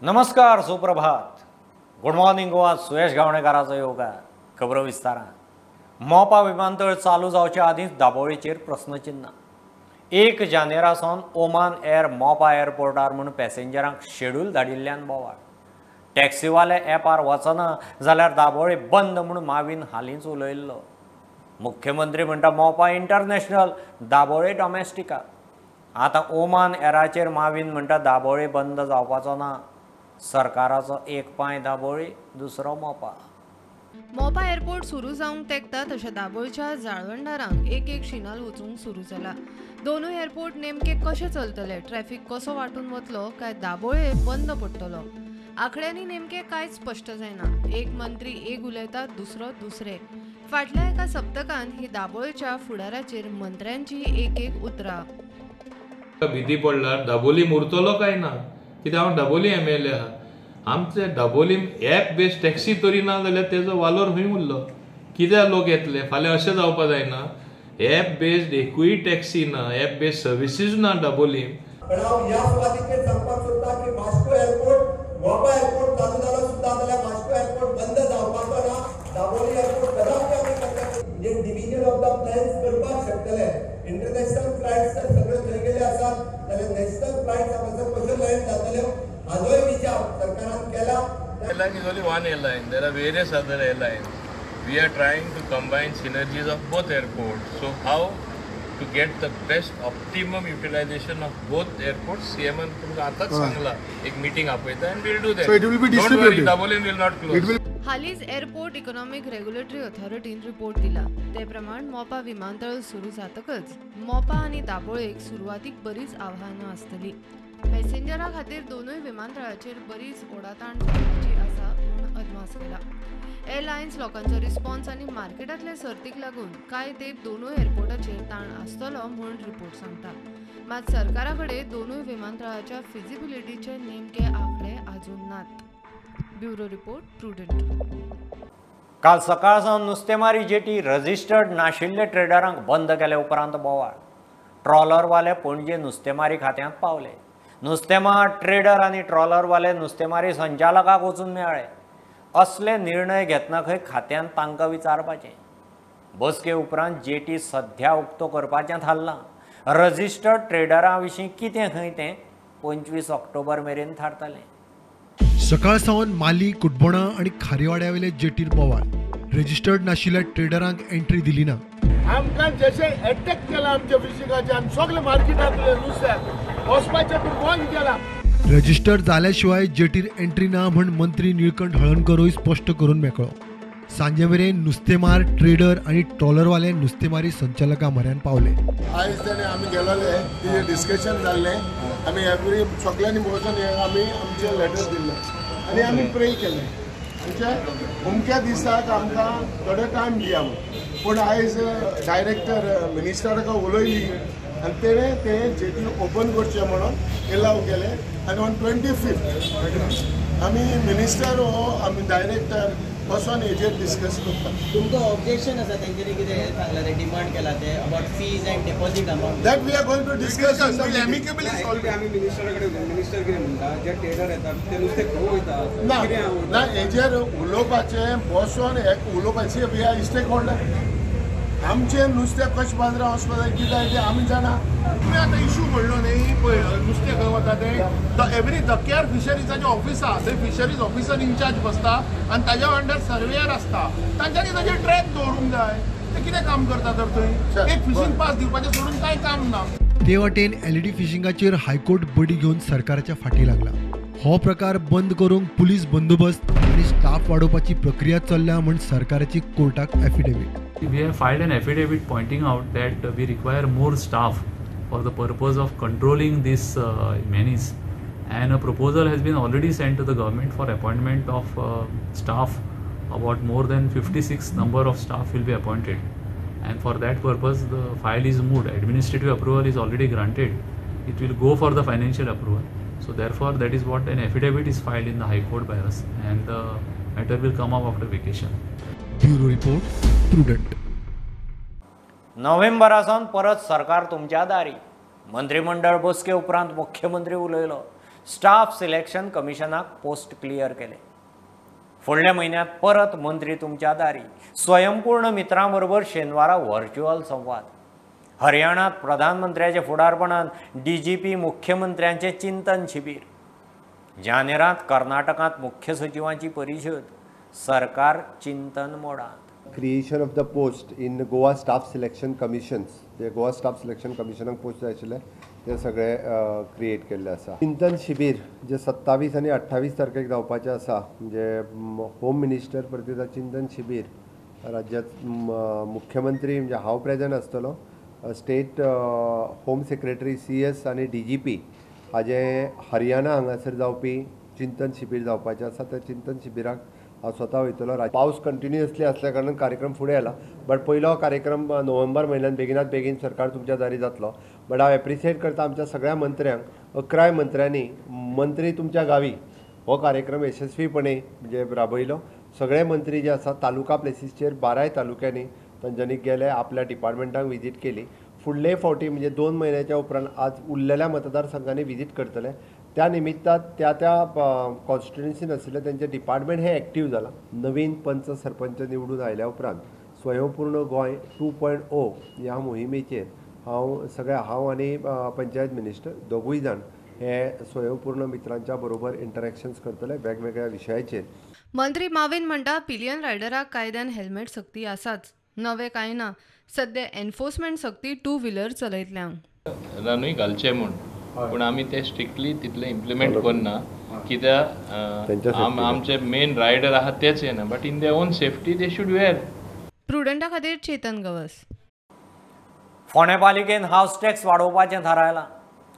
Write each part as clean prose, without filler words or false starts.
नमस्कार, सुप्रभात, good morning Goa. Suyash गावणेकाराचो yoga. खबर विस्तारान. मोपा विमानतळ चालू जावच्या आदींच दाबोळेचेर प्रस्नचिन्ह. 1 जानेवारासावन ओमान एअर मोपा एअरपोर्टार म्हूण पॅसेंजरांक शेड्यूल धाडिल्ल्यान बोवाळ. टॅक्सीवाले ॲपार वचना जाल्यार दाबोळे बंद म्हूण मावीन हालींच उलयल्लो. मुख्यमंत्री म्हणटा मोपा इंटरनॅशनल, दाबोळे डॉमेस्टिकाक. आतां ओमान एअराचेर मावीन म्हणटा दाबोळे बंद जावपाचो ना. सरकाराचो एक पांय दाबोळी, दुसरो मोपा. मोपा एअरपोर्ट सुरू जावंक तेंकता तशें दाबोळच्या जाळवणदारांक एक शिनाल वचूंक सुरू जाला. दोनूय एअरपोर्ट नेमके कशे चलतले, ट्रॅफिक कसो वांटून वतलो काय दाबोळे बंद पडटलो, आंकड्यांनी नेमके कांयच स्पश्ट जायना. एक मंत्री एक उलयता, दुसरो दुसरे. फाटल्या एका सप्तकान ही दाबोळच्या फुडाऱ्याचेर मंत्र्यांची एक उतरां. भीती पडल्यार दाबोली मुरतलो काय ना, कित्याक हांव दाबोली MLA आहा. आमचे दाबोलीम ॲप बेस्ड टॅक्सी तरी ना जाल्यार तेजो वालोर खंय उरलो. कित्याक लोक येतले? फाल्यां अशें जावपा जायना. ॲप बेस्ड एकूय टॅक्सी ना, ॲप बेस्ड सर्विसीस ना दाबोलीम. पण हांव ह्या सुवातेचेर सांगपाक सोदतां की वास्को एअरपोर्ट, मोपा एअरपोर्ट चालू जालो सुद्दां जाल्यार वास्को एअरपोर्ट बंद जावपाचो ना. दाबोली एअरपोर्ट कदापि आमी करतात. म्हणजे डिव्हिजन ऑफ द प्लॅन्स करपाक शकतले. इंटरनॅशनल फ्लायट्स तर सगळे थंय गेले आसात, जाल्यार नॅशनल फ्लायट्स आमचो कशो लँड जातल्यो हाजोय विचार सरकारान केला. Airline is only one airline. There are various other airlines. We are trying to combine synergies of both airports. So how to get the best optimum utilization of both airports? CM तुमकां आतांच सांगला, एक meeting आपयता and we'll do that. So it will be distributed. Don't worry, Dabolim will not close. हालींच airport economic regulatory ऑथॉरिटीन report दिला. ते प्रमाण मोपा विमानतळ सुरू जातकच मोपा आनी दाबोळेक सुरवातीक बरीच आव्हानां आसतली. पॅसेंजरां खातीर दोनूय विमानतळाचेर बरीच ओडाताण जावपाची आसा म्हूण अदमास केला. एअरलायन्स लोकांचो रिस्पॉन्स आनी मार्केटांतले सर्तीक लागून कांय तेंप दोनूय एअरपोर्टाचेर ताण आसतलो म्हूण रिपोर्ट सांगता. मात सरकारा कडेन दोनूय विमानतळाच्या फिजिबिलिटीचे नेमके आंकडे अजून नात. Bureau report, prudent. काल सकाळसावन नुस्तेमारी जेटी रजिस्टर्ड नाशिल्ले ट्रेडरांक बंद केले उपरांत बोवाळ. ट्रॉलरवाले पणजे नुस्तेमारी खात्यांत पावले. नुस्तेमार, ट्रेडर आनी ट्रॉलरवाले नुस्तेमारी संचालकाक वचून मेळ्ळे. असले निर्णय घेतना खंय खात्यांत तांकां विचारपाचें. बसके उपरांत जेटी सध्या उक्तो करपाचें थारलां. रजिस्टर्ड ट्रेडरां विशीं कितें खंय तें 25 ऑक्टोबर मेरेन थारतलें. सकाळ सावन माली, कुडबोणा आणि खारेवाड्यावेले जेटीर बोवाळ. रजिस्टर्ड नाशिल्ल्या ट्रेडरांक एंट्री दिली ना. आमकां जशें अटॅक केला आमच्या फिशिंगाचे, आमी सगळे मार्केटांतले नुस्त्याक वचपाचें बंद केला. रजिस्टर जाल्याशिवाय जेटीर एंट्री ना म्हण मंत्री निळकंठ हळणकरूय स्पश्ट करून मेकळो. सांजे मेरेन नुस्तेमार, ट्रेडर आणि ट्रॉलरवाले नुस्तेमारी संचालकां म्हऱ्यान पावले. आयज ताणें आमी गेलोले, तिजें डिस्कशन जाल्लें. आमी एवरी सगळ्यांनी बसून आमी आमचें लेटर दिल्लें आनी आमी प्रे केलें. आमच्या अमक्या दिसाक आमकां थोडो टायम दिया म्हणून. पूण आयज डायरेक्टर मिनिस्टराक उलयली आनी तेणें तें जेटी ओपन करचें म्हणून एलाव केलें. आनी ऑन 25 आमी मिनिस्टर हो आमी डायरेक्टर बसून हेजेर डिस्कस करता. तुमकां ऑब्जेक्शन आसा तेंच्यांनी कितें सांगलां ते डिमांड केला ते about fees and deposit amount? That we are going to discuss amicably. आमी मिनिस्टरा कडेन मिनिस्टर कितें म्हणटा, जे टेलर येतात ते नुस्तें खंय वयता ना हेजेर उलोवपाचें बसून उलोवपाचें वी आर स्टेक होल्डर. आमचें नुस्तें कशें बांद्रा वचपा जाय कितें तें आमी जाणा. तुमी आतां इशू म्हणलो न्ही, पळय नुस्तें खंय वता तें एवरी दक्यार फिशरीजाचें ऑफिस आहा, थंय फिशरीज ऑफिसर इंचार्ज बसता आनी ताज्या अंडर सर्वेयर आसता. तांच्यांनी ताजेर ट्रॅक दवरूंक जाय. ते कितें काम करता तर थंय? एक फिशींग पास दिवपाचें सोडून कांय काम ना. ते वाटेन LED फिशिंगाचेर हायकोर्ट बडी घेवन सरकाराच्या फाटी लागला. हो प्रकार बंद करूंक पुलीस बंदोबस्त आणि स्टाफ वाडोवपाची प्रक्रिया चल्ल्या म्हण सरकाराची कोर्टाक affidavit. We have filed an affidavit pointing out that we require more staff for the purpose of controlling this menace, and a proposal has been already sent to the government for appointment of staff. About more than 56 number of staff will be appointed, and for that purpose the file is moved. Administrative approval is already granted. It will go for the financial approval. So therefore that is what an affidavit is filed in the High Court by us, and the matter will come up after vacation. Bureau report, Prudent. नोव्हेंबरासावन परत सरकार तुमच्या दारी. मंत्रिमंडळ बसके उपरांत मुख्यमंत्री उलयलो. स्टाफ सिलेक्शन कमिशनाक पोस्ट क्लियर केले. फुडल्या म्हयन्यात परत मंत्री तुमच्या दारी. स्वयंपूर्ण मित्रां बरोबर शेनवारा व्हर्च्युअल संवाद. हरियाणात प्रधानमंत्र्याचे फुडारपणान DGP मुख्यमंत्र्यांचे चिंतन शिबीर. जानेरांत कर्नाटकांत मुख्य सचिवांची परिशद. सरकार चिंतन मोडात. Creation of the post in Goa staff selection commissions, जे गोवा स्टाफ सिलेक्शन कमिशनाक पोस्ट जाय आशिल्ले ते सगळे क्रिएट केल्ले आसा. चिंतन शिबीर जे 27 आनी 28 तारखेक जावपाचें आसा, म्हणजे होम मिनिस्टर परतिता चिंतन शिबीर राज्यात मुख्यमंत्री म्हणजे हांव प्रेजेंट आसतलो. स्टेट होम सेक्रेटरी CS आनी DGP हाजे हरियाणा हांगासर जावपी चिंतन शिबीर जावपाचें आसा. त्या चिंतन शिबिराक हांव स्वता वयतलो. पावस कंटिन्युअसली आसल्या कारणान कार्यक्रम फुडें आयला, बट पयलो कार्यक्रम नोव्हेंबर म्हयन्यात बेगिनात बेगीन सरकार तुमच्या दारी जातलो. बट हांव एप्रिशिएट करता आमच्या सगळ्या मंत्र्यांक, 11 मंत्र्यांनी मंत्री तुमच्या गावी हो कार्यक्रम यशस्वीपणे म्हणजे राबयलो. सगळे मंत्री जे आसा तालुका प्लेसीसचेर 12 तालुक्यांनी तांच्यांनी गेले, आपल्या डिपार्टमेंटाक विजीट केली. फुडले फावटी म्हणजे 2 म्हयन्याच्या उपरांत आज उरलेल्या मतदारसंघांनी विजीट करतले. त्या निमित्तान त्या कॉन्स्टिट्युएन्सीन आशिल्ले तेंचे डिपार्टमेंट हे एक्टीव जाला. नवीन पंच सरपंच निवडून आयल्या उपरांत स्वयंपूर्ण गोंय 2.0 ह्या मोहिमेचेर हांव आनी पंचायत मिनिस्टर दोगूय जाण हे स्वयंपूर्ण मित्रांच्या बरोबर इंटरॅक्शन्स करतले वेगवेगळ्या विशयाचेर. मंत्री माविन म्हणटा पिलियन रायडराक कायद्यान हेल्मेट सक्ती आसाच. नवे कांय ना. सध्या एनफोर्समेंट सक्ती 2 व्हिलर चलयतल्यांक रानूय घालचें म्हूण, पूण आमी ते स्ट्रिक्टली तितले इम्प्लिमेंट करना. कित्याक आमचे मेन रायडर आहा तेच येना, but in their own safety they should wear. प्रुडंटा खातीर चेतन गवस. फोंडे पालिकेन हावस टॅक्स वाडोवपाचें थारायलां.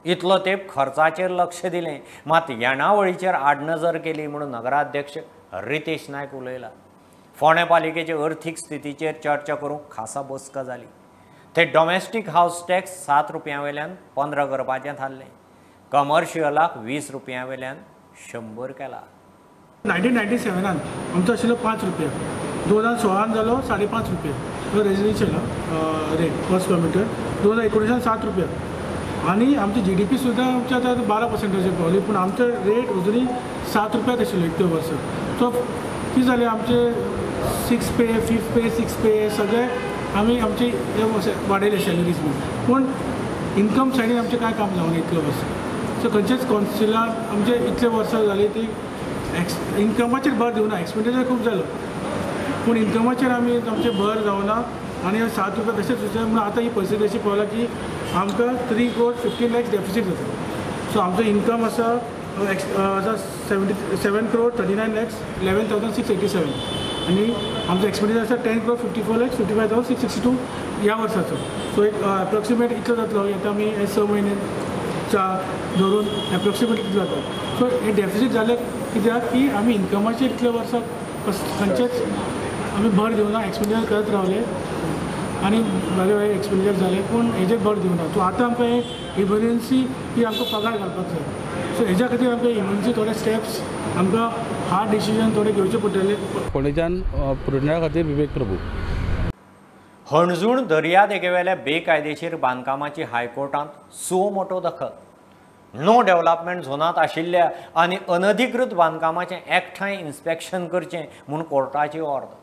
इतलो तेंप खर्चाचेर लक्ष दिलें, मात येणावळीचेर आडनजर केली म्हणून नगराध्यक्ष रितेश नायक उलयला. फोंडे पालिकेचे अर्थीक स्थितीचेर चर्चा करूंक खासा बसका जाली. ते डॉमेस्टीक हावस टॅक्स 7 रुपयां वयल्यान 15 करपाचें थारलें. कमर्शियलाक 20 रुपयां वयल्यान 100 केला. 1997 आमचो आशिल्लो 5 रुपया, 2016 जालो 5.5 रुपया तो residential rate per square metre. 2019 7 रुपया आनी आमची GDP सुद्दां आमच्या आतां 12% पावली, पूण आमचो रेट अजुनूय 7 रुपयाच आशिल्लो इतले वर्स. सो कितें जालें आमचे 6 पे 5 पे 6 पे सगळे आमी आमचे वाडयले सॅलरीज म्हणून, पूण इन्कम सायडीन आमचें कांय काम जावना इतले वर्स. सो खंयचेच कौन्सिलान आमचे इतले वर्सां जाली ती इन्कमाचेर भर दिवना. एक्सपेंडिचर खूब जालो पूण इन्कमाचेर आमी आमचे भर जावना आनी 7 रुपया तशेंच म्हणून आतां ही परिस्थिती अशी पावला की आमकां 3 crore 15 lakhs डेफिसीट जाता. सो आमचो इन्कम आसा 7 crore 39 lakhs 11,687 आनी आमचो एक्सपेंडिचर आसा 10 crore 54 lakhs 55,662 ह्या वर्साचो. सो एक एप्रॉक्सिमेट इतलो जातलो. आतां आमी 6 म्हयन्याच्या धरून एप्रॉक्सिमेट इतलो जाता. सो हे डेफिसीट जालें कित्याक की आमी इन्कमाचेर इतल्या वर्सां खंयचेच आमी भर दिवना. एक्सपेंडिचर करत रावले आनी वेगळे एक्सपेंडिचर जाले पूण हेजेर भर दिवना. सो आतां आमकां हे इमर्जन्सी ही आमकां पगार घालपाक जाय. सो हेज्या खातीर आमकां इमर्जन्सी थोडे स्टेप्स आमकां हार्ड डिसिजन थोडे घेवचे पडटले. फोंडेच्यान प्रुडंटा खातीर विवेक प्रभू. हणजूण दर्या देगेवेल्या बेकायदेशीर बांदकामाची हायकोर्टांत सो मोठो दखल. नो डेव्हलपमेंट झोनांत आशिल्ल्या आनी अनधिकृत बांदकामाचें एकठांय इन्स्पेक्शन करचें म्हूण कोर्टाची ऑर्डर.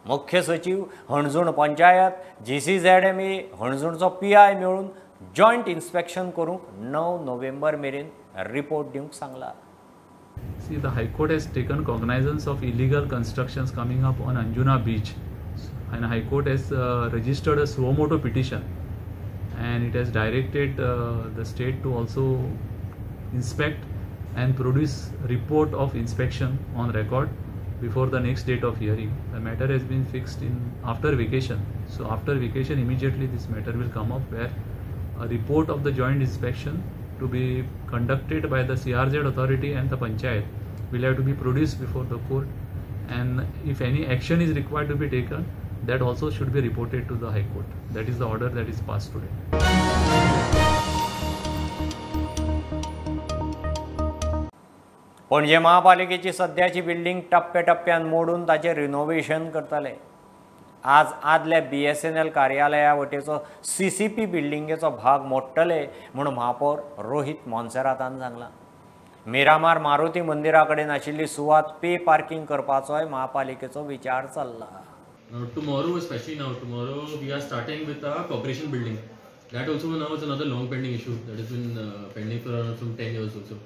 मुख्य सचिव हणजूण पंचायत GCZMA हणजूणचो PI मेळून जॉयंट इन्स्पेक्शन करूंक 9 नोव्हेंबर मेरेन रिपोर्ट दिवंक सांगला. See, the High Court has taken cognizance of illegal constructions coming up on Anjuna Beach, and High Court has registered a suo motu petition, and it has directed the state to also inspect and produce report of inspection on record before the next date of hearing. The matter has been fixed after vacation, so after vacation immediately this matter will come up, where a report of the joint inspection to be conducted by the CRZ authority and the panchayat will have to be produced before the court, and if any action is required to be taken, that also should be reported to the High Court. That is the order that is passed today. पणजे महापालिकेची सध्याची building टप्प्याटप्प्यान मोडून ताचें renovation करतले. आज आदल्या BSNL कार्यालया वटेचो CCP बिल्डिंगेचो भाग मोडटले म्हूण महापौर रोहित मोन्सेरातान सांगलां. मिरामार मारुती मंदिरा कडेन आशिल्ली सुवात पे पार्किंग करपाचोय महापालिकेचो विचार चल्ला. Tomorrow, especially now, tomorrow we are starting with our corporation building. That also now is another long pending issue that has been pending for around some 10 years also.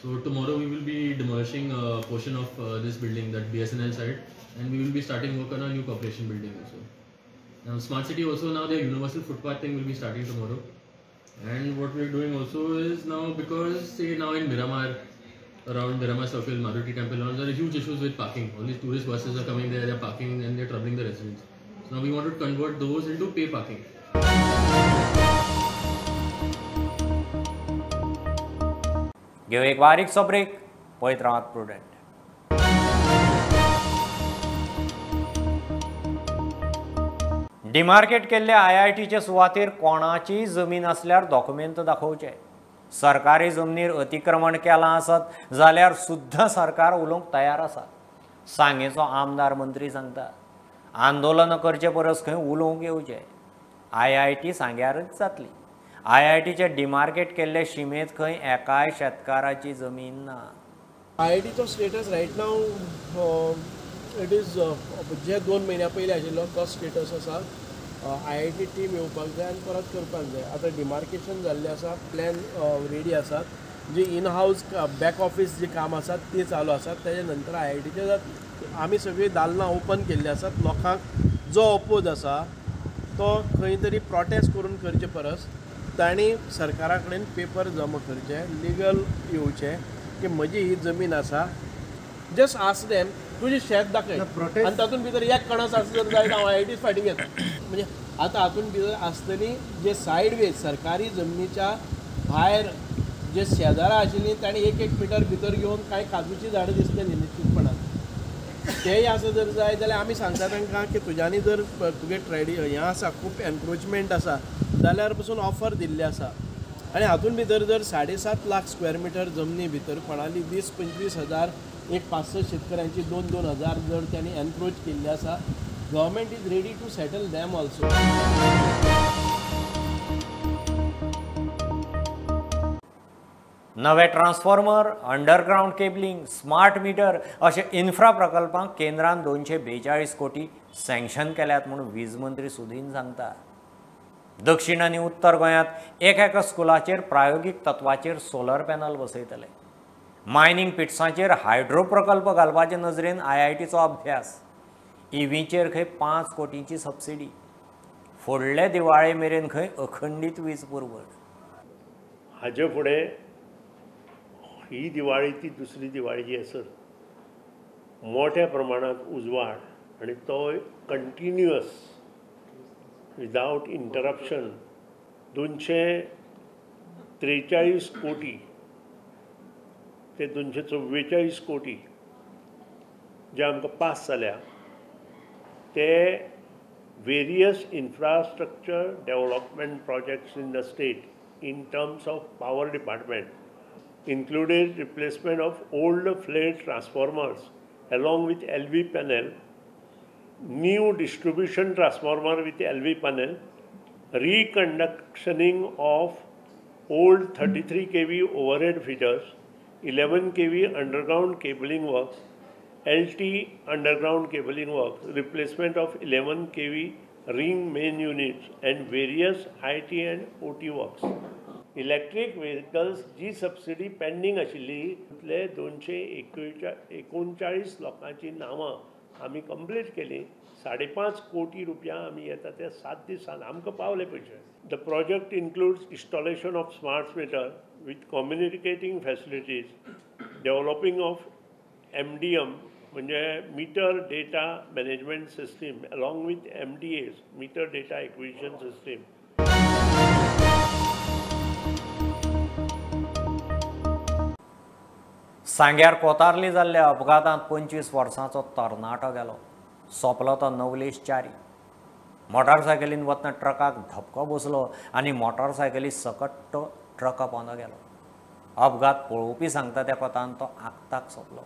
So tomorrow we will be demolishing a portion of this building, that BSNL side, and we will be starting work on a new corporation building also. Now smart city also, now the universal footpath thing will be starting tomorrow. And what we are doing also is now, because say now in Miramar, around Miramar Circle, Maruti Temple, there are huge issues with parking. All these tourist buses are coming there, they are parking and they are troubling the residents. So now we want to convert those into pay parking. घेऊ एक बारीकसो break. पळयत रावात prudent. Demarcate केल्ल्या IITचे सुवातेर कोणाचीय जमीन असल्यार document दाखोवचे. सरकारी जमनीर अतिक्रमण केलां आसत जाल्यार सुद्दां सरकार उलोवंक तयार आसा. सांगेचो आमदार मंत्री सांगता. आंदोलन करचे परस खंय उलोवंक येवचें. IIT सांग्यारच जातली. IITचे डिमार्केट केल्ले शिमेत खंय एकाय शेतकाराची जमीन ना. IITचो status right now it is जे 2 म्हयन्या पयलीं आशिल्लो तो स्टेटस आसा. IIT टीम येवपाक जाय आनी परत करपाक जाय. आतां डिमार्केशन जाल्लें आसा, प्लॅन रेडी आसात. जी इन हावस बॅक ऑफिस जी काम आसात ती चालू आसात. तेजे नंतर IITचे जातली. आमी सगळीं दालनां ओपन केल्लीं आसात. लोकांक जो अपोज आसा तो खंय तरी प्रोटेस्ट करून करचे परस तांणी सरकारा कडेन पेपर जमा करचे, लिगल येवचे की म्हजी ही जमीन आसा. जस्ट आस्क देम तुजी शेत दाखय आनी तातूंत भितर एक कणस आसता जर जायत हांव IIT फाटीं घेता. म्हणजे आतां हातूंत भितर आसतली जे सायडवेज सरकारी जमनीच्या भायर जे शेजारां आशिल्लीं तांणी 1-1 मिटर भितर घेवन कांय काजूची झाडां दिसतलीं निश्चितपणान. तेय आसा जर जाय जाल्यार आमी सांगता तांकां की तुज्यांनी जर तुगे हें आसा खूब एनक्रोचमेंट आसा जाल्यार पसून ऑफर दिल्ली आसा. आनी हातूंत भितर जर 7.5 लाख स्क्वेअर मिटर जमनी भितर कोणाली 20-25 हजार एक 5-6 शेतकऱ्यांची 2-2 हजार जर त्यांनी एनक्रोच केल्ली आसा, government is ready to settle them also. नवे transformer, underground cabling, smart meter अशे इन्फ्रा प्रकल्पांक केंद्रान 242 कोटी सँक्शन केल्यात म्हणून वीज मंत्री सुदीन सांगता. दक्षिण आनी उत्तर गोंयांत एका स्कुलाचेर प्रायोगीक तत्वाचेर सोलर पॅनल बसयतले. मायनिंग पिट्सांचेर हायड्रो प्रकल्प घालपाचे नजरेन IITचो अभ्यास. EVचेर खंय 5 कोटींची सबसिडी. फुडले दिवाळे मेरेन खंय अखंडीत वीज पुरवण. हाजे फुडें ही दिवाळी ती दुसरी दिवाळी जी आसत मोठ्या प्रमाणांत उजवाड आनी तो कंटिन्युअस विदाउट इंटरप्शन 243 कोटी ते 244 कोटी जे आमकां पास जाल्या ते various infrastructure development projects in the state in terms of power department included replacement of old flared transformers along with LV panel, new distribution transformer with LV panel, reconductioning of old 33 kV overhead feeders, 11 kV underground cabling works, LT underground cabling works, replacement of 11 kV ring main units and various IT and OT works. Electric vehicles G subsidy pending आशिल्ली तितले 239 लोकांची नांवां आमी complete केली. 5.5 कोटी रुपया आमी येता ते 7 दिसांनी आमकां पावले पयशे. The project includes installation of smart meter with communicating facilities, developing of MDM म्हणजे meter data management system along with MDAs, meter data acquisition system. सांग्यार कोतारली जाल्ल्या अपघातांत 25 वर्सांचो तरणाटो गेलो. सोंपलो तो नवलेश च्यारी. मोटारसायकलीन वतना ट्रकाक धपको बसलो आनी मोटारसायकली सकट ट्रका पोंदो गेलो. अपघात पळोवपी सांगता त्या कोतान तो आगताक सोंपलो.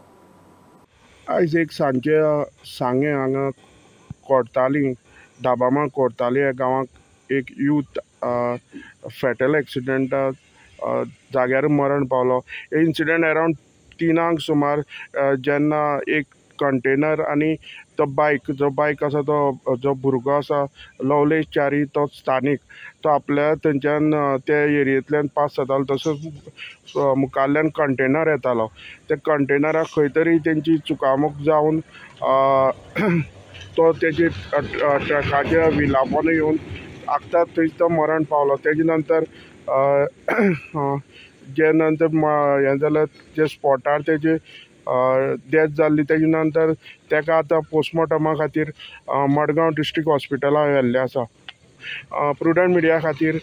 आयज एक सांजे सांगे हांगा कोर्ताली दाबामा कोर्ताली ह्या गांवांत एक यूथ फॅटल एक्सिडेंटांत जाग्यार मरण पावलो. हे इन्सिडंट अरावंड 3 सुमार जेन्ना एक कंटेनर आनी जो बायक आसा तो जो भुरगो आसा लवलेश च्यारी तो स्थानीक तो आपल्या थंयच्यान त्या एरियेंतल्यान पास जातालो. तसोच मुखारल्यान कंटेनर येतालो. त्या कंटेनराक खंय तरी तेंची चुकामूक जावन तो तेजे ट्रकाच्या व्हिलापोन येवन आखतात थंयच तो मरण पावलो. तेजे नंतर जे नंतर हें जालें जे स्पॉटार तेजे डेथ जाल्ली. तेजे नंतर तेका आतां पोस्टमॉर्टमा खातीर मडगांव डिस्ट्रिक्ट हॉस्पिटलांत व्हेल्लें आसा. प्रुडंट मिडिया खातीर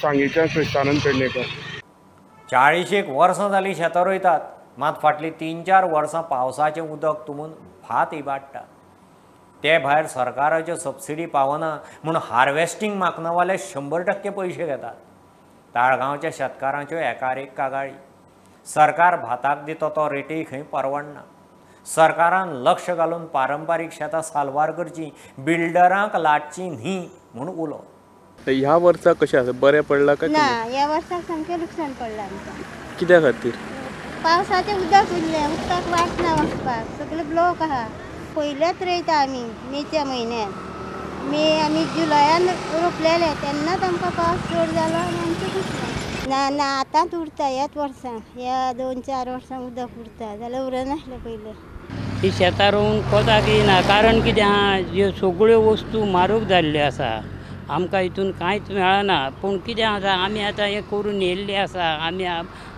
सांगेच्यान क्रिस्तानंद पेडणेकर. 40 वर्सां जालीं शेतां रोयतात, मात फाटलीं 3-4 वर्सां पावसाचें उदक तुमून भात इबाडटा. ते भायर सरकाराच्यो सबसिडी पावना म्हूण हार्वेस्टिंग मागनावाले 100% पयशे घेतात. ताळगांवच्या शेतकारांच्यो एकार एक कागाळी. सरकार भाताक दितो तो रेटी खंय परवडना. सरकारान लक्ष घालून पारंपारीक शेतां साल्वार करची, बिल्डरांक लाटची न्ही म्हूण उलो. ह्या वर्सा कशें आसा, बरें पडलां काय? ना, ह्या वर्साक सामकें लुकसाण पडलां आमकां. कित्या खातीर? पावसाचें उदक उरलें, उदकाक वाट ना वचपाक, सगळें ब्लॉक आहा. पयलेच रोयता आमी मेच्या म्हयन्यान. मे आमी जुलयान रोपलेले तेन्नाच आमकां पावस चड जालो आनी आमचें कुसलें. ना आतांच उरता ह्याच वर्सां. ह्या 2-4 वर्सां उदक उरता जाल्यार उरनासलें पयलें. ही शेतां रोवंक कोताक येना. कारण कितें आहा, ह्यो सगळ्यो वस्तू म्हारग जाल्ल्यो आसा. आमकां हितून कांयच मेळना. पूण कितें आसा, आमी आतां हें करून येयल्ले आसा.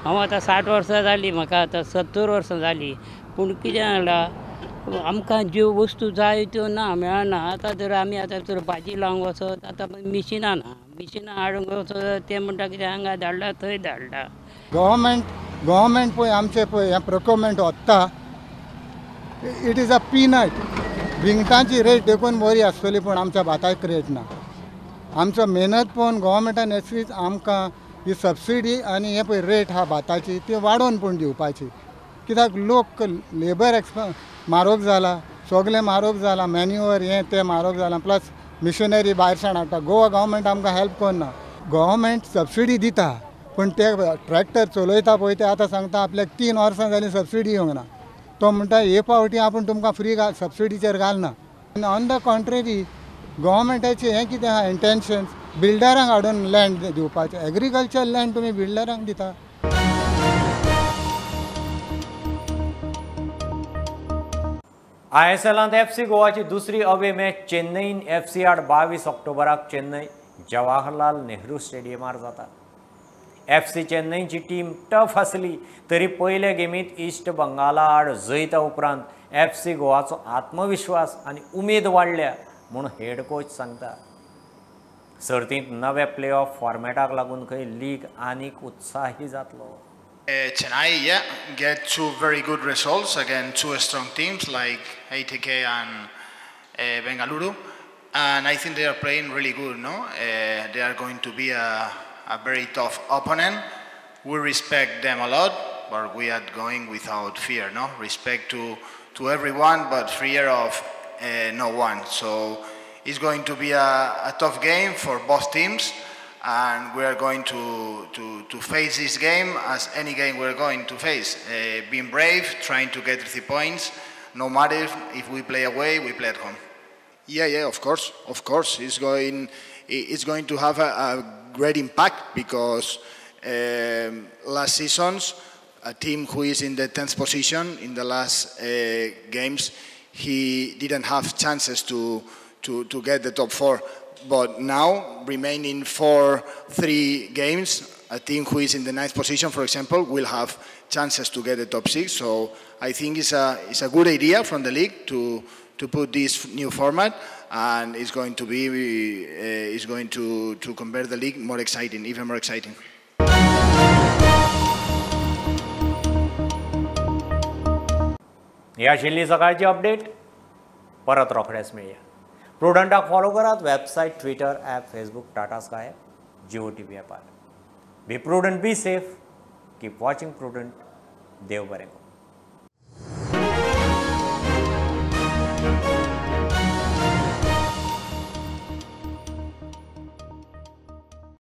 हांव आतां 60 वर्सां जालीं, म्हाका आतां 70 वर्सां जालीं. पूण कितें जालां, आमकां ज्यो वस्तू जाय त्यो ना, मेळना. आतां जर आमी जर भाजी लावंक वचत, आतां मिशिनां ना. मिशिनां हाडूंक वचत, ते म्हणटा कितें हांगा धाडला थंय धाडला. गव्हर्मेंट पळय आमचें पळय हें प्रोक्युरमेंट वता, इट इज अ पीनट. भिंगटांची रेट देखून बरी आसतली, पूण आमच्या भाताक रेट ना. आमचो मेहनत पळोवन गव्हर्मेंटान एटलीस्ट आमकां ही सबसिडी आनी हे पळय रेट आहा भाताची ती वाडोवन पूण दिवपाची. कित्याक लोक लेबर म्हारग जाला, सगळें म्हारग जाला. मॅन्युअर हें तें म्हारग जालां. प्लस मिशनरी भायरच्यान हाडटा. गोवा गव्हर्मेंट आमकां हेल्प करना. गव्हर्मेंट सबसिडी दिता, पूण ते ट्रॅक्टर चलयता पळय ते आतां सांगता आपल्याक 3 वर्सां जालीं सबसिडी येवंक ना. तो म्हणटा हे फावटी आपूण तुमकां फ्री सबसिडीचेर घालना. ऑन द कॉन्ट्रेरी गव्हर्मेंटाचें हें कितें आहा इंटेन्शन्स, बिल्डरांक हाडून लँड दिवपाचें. एग्रीकल्चर लँड तुमी बिल्डरांक दिता. ISLांत FC गोवाची दुसरी अवे मॅच चेन्नईन FC आड 22 ऑक्टोबराक चेन्नई जवाहरलाल नेहरू स्टेडियमार जाता. FC चेन्नईची टीम टफ आसली तरी पयले गेमीत इस्ट बंगाला आड जैता उपरांत FC गोवाचो आत्मविश्वास आनी उमेद वाडल्या म्हूण हेड कोच सांगता. सर्तींत नवे प्ले ऑफ फॉर्मॅटाक लागून खंय लीग आनीक उत्साही जातलो. Chennai, get 2 very good results against 2 strong teams like ATK and Bengaluru, and I think they are playing really good. No, they are going to be a very tough opponent. We respect them a lot, but we are going without fear. No, respect to everyone, but fear of no one. So it's going to be a tough game for both teams. And we are going to face this game as any game we're going to face. Being brave, trying to get 3 points, no matter if we play away, we play at home. Yeah, of course. It's going to have a great impact because last seasons, a team who is in the 10th position in the last games, he didn't have chances to get the top 4. But now, remaining for 3 games, a team who is in the 9th position, for example, will have chances to get the top 6. So I think it's a good idea from the league to put this new format, and it's going to convert the league more exciting, even more exciting. ही आशिल्ली सकाळची update. परत रोखडेच मेळया. प्रुडंटाक follow करात. Website, Twitter, app, Facebook, Tata Sky app, Jio TV ॲपार. Be Prudent, be safe, keep watching Prudent. देव बरें करूं.